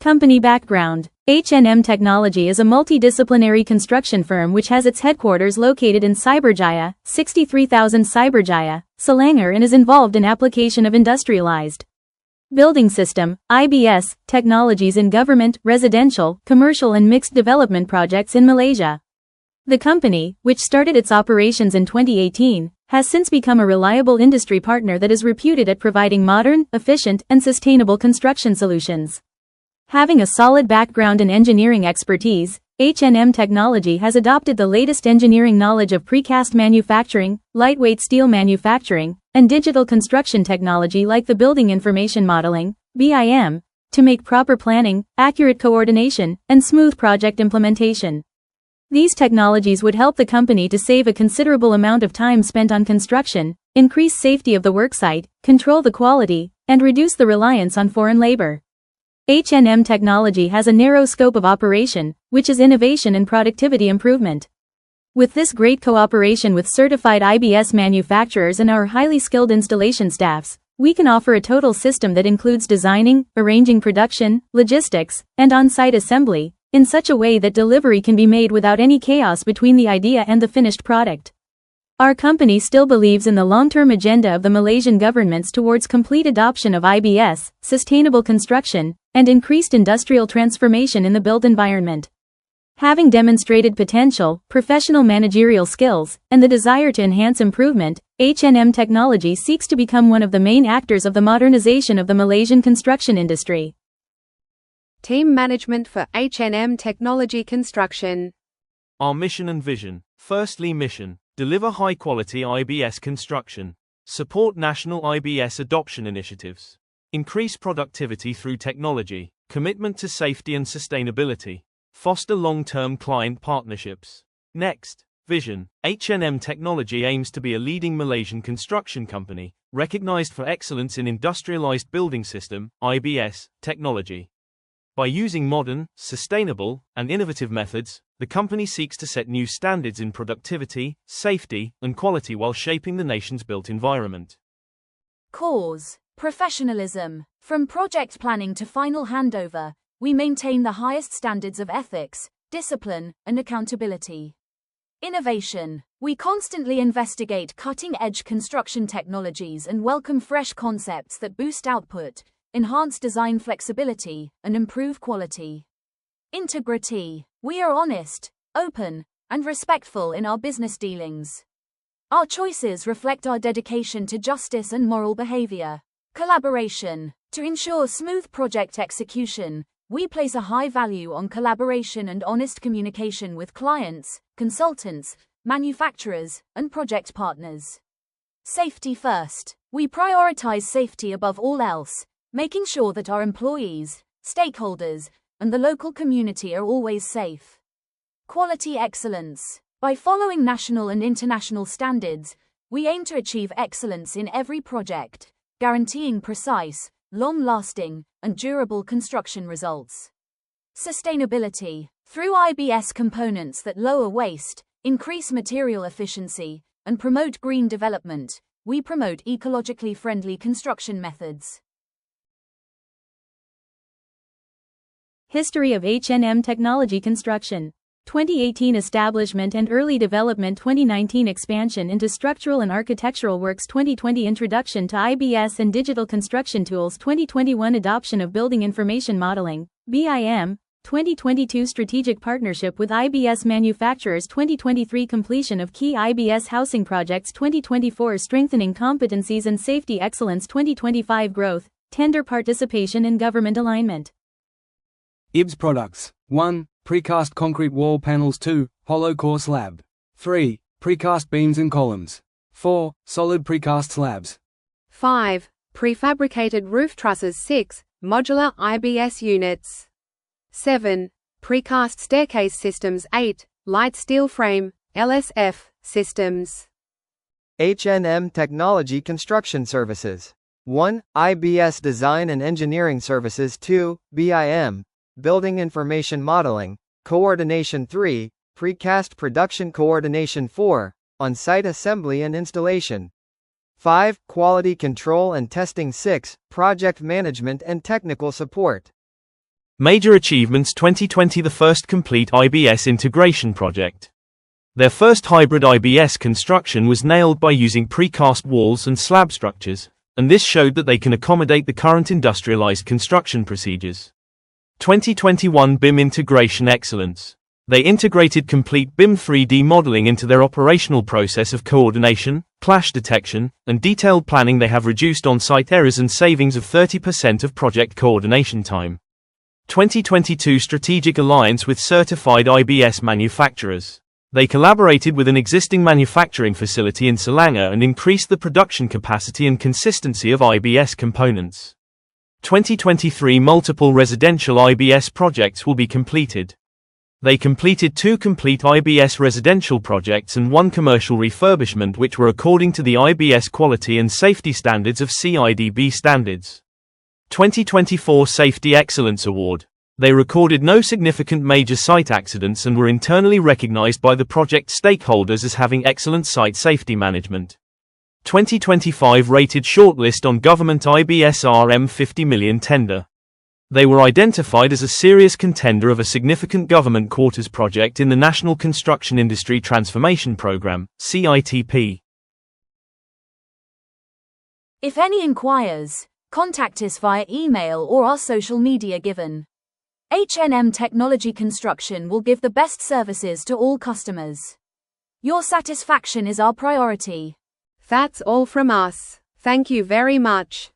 Company background. H&M Technology is a multidisciplinary construction firm which has its headquarters located in Cyberjaya, 63,000 Cyberjaya, Selangor, and is involved in application of industrialized building system, IBS, technologies in government, residential, commercial and mixed development projects in Malaysia. The company, which started its operations in 2018, has since become a reliable industry partner that is reputed at providing modern, efficient, and sustainable construction solutions. Having a solid background in engineering expertise, H&M Technology has adopted the latest engineering knowledge of precast manufacturing, lightweight steel manufacturing, and digital construction technology like the building information modeling, BIM, to make proper planning, accurate coordination, and smooth project implementation. These technologies would help the company to save a considerable amount of time spent on construction, increase safety of the worksite, control the quality, and reduce the reliance on foreign labor. H&M Technology has a narrow scope of operation, which is innovation and productivity improvement. With this great cooperation with certified IBS manufacturers and our highly skilled installation staffs, we can offer a total system that includes designing, arranging production, logistics, and on-site assembly, in such a way that delivery can be made without any chaos between the idea and the finished product. Our company still believes in the long-term agenda of the Malaysian governments towards complete adoption of IBS, sustainable construction, and increased industrial transformation in the built environment. Having demonstrated potential, professional managerial skills, and the desire to enhance improvement, H&M Technology seeks to become one of the main actors of the modernization of the Malaysian construction industry. Team management for H&M Technology Construction. Our mission and vision. Firstly, mission: deliver high-quality IBS construction, support national IBS adoption initiatives, increase productivity through technology, commitment to safety and sustainability, foster long-term client partnerships. Next, vision. H&M Technology aims to be a leading Malaysian construction company, recognized for excellence in industrialized building system, IBS, technology. By using modern, sustainable, and innovative methods, the company seeks to set new standards in productivity, safety, and quality while shaping the nation's built environment. Cause: professionalism. From project planning to final handover, we maintain the highest standards of ethics, discipline, and accountability. Innovation. We constantly investigate cutting-edge construction technologies and welcome fresh concepts that boost output, enhance design flexibility, and improve quality. Integrity. We are honest, open, and respectful in our business dealings. Our choices reflect our dedication to justice and moral behavior. Collaboration. To ensure smooth project execution, we place a high value on collaboration and honest communication with clients, consultants, manufacturers, and project partners. Safety first. We prioritize safety above all else, making sure that our employees, stakeholders, and the local community are always safe. Quality excellence. By following national and international standards, we aim to achieve excellence in every project, guaranteeing precise, long-lasting, and durable construction results. Sustainability. Through IBS components that lower waste, increase material efficiency, and promote green development, we promote ecologically friendly construction methods. History of H&M Technology Construction. 2018 Establishment and Early Development. 2019 Expansion into Structural and Architectural Works. 2020 Introduction to IBS and Digital Construction Tools. 2021 Adoption of Building Information Modeling, BIM. 2022 Strategic Partnership with IBS Manufacturers. 2023 Completion of Key IBS Housing Projects. 2024 Strengthening Competencies and Safety Excellence. 2025 Growth, Tender Participation and Government Alignment. IBS products. 1. Precast concrete wall panels. 2. Hollow core slab. 3. Precast beams and columns. 4. Solid precast slabs. 5. Prefabricated roof trusses. 6. Modular IBS units. 7. Precast staircase systems. 8. Light steel frame, LSF, systems. H&M Technology Construction Services. 1. IBS Design and Engineering Services. 2. BIM, Building Information Modeling, Coordination. 3. Precast Production Coordination. 4. On-site Assembly and Installation. 5. Quality Control and Testing. 6. Project Management and Technical Support. Major achievements 2020: the first complete IBS integration project. Their first hybrid IBS construction was nailed by using precast walls and slab structures, and this showed that they can accommodate the current industrialized construction procedures. 2021 BIM integration excellence. They integrated complete BIM 3D modeling into their operational process of coordination, clash detection, and detailed planning. They have reduced on-site errors and savings of 30% of project coordination time. 2022 strategic alliance with certified IBS manufacturers. They collaborated with an existing manufacturing facility in Selangor and increased the production capacity and consistency of IBS components. 2023 multiple residential IBS projects will be completed. They completed 2 complete IBS residential projects and 1 commercial refurbishment, which were according to the IBS quality and safety standards of CIDB standards. 2024 Safety Excellence Award. They recorded no significant major site accidents and were internally recognized by the project stakeholders as having excellent site safety management. 2025 rated shortlist on government IBS RM 50 million tender. They were identified as a serious contender of a significant government quarters project in the National Construction Industry Transformation Program, CITP. If any inquires, contact us via email or our social media given. H&M Technology Construction will give the best services to all customers. Your satisfaction is our priority. That's all from us. Thank you very much.